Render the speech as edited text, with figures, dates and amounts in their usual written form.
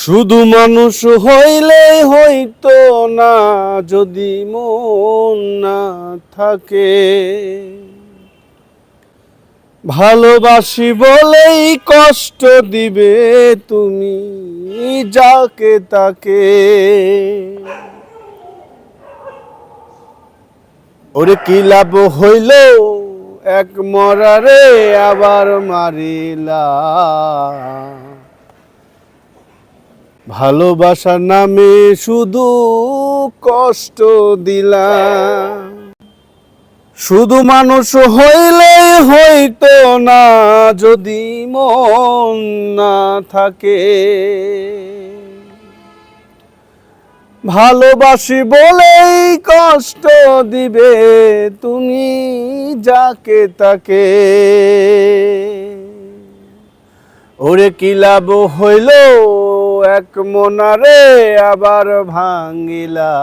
শুধু মানুষ হইলেই হইতো না যদি মন না থাকে। ভালোবাসি বলেই কষ্ট দিবে তুমি যাকে তাকে। ওরে কি লাভ হইল এক মরারে আবার মারিলা। ভালোবাসার নামে শুধু কষ্ট দিলাম। শুধু মানুষ হইলে হইতো না যদি মন না থাকে। ভালোবাসি বলেই কষ্ট দিবে তুমি যাকে তাকে। ওরে কি লাভ হইল এক মনারে আবার ভাঙ্গিলা।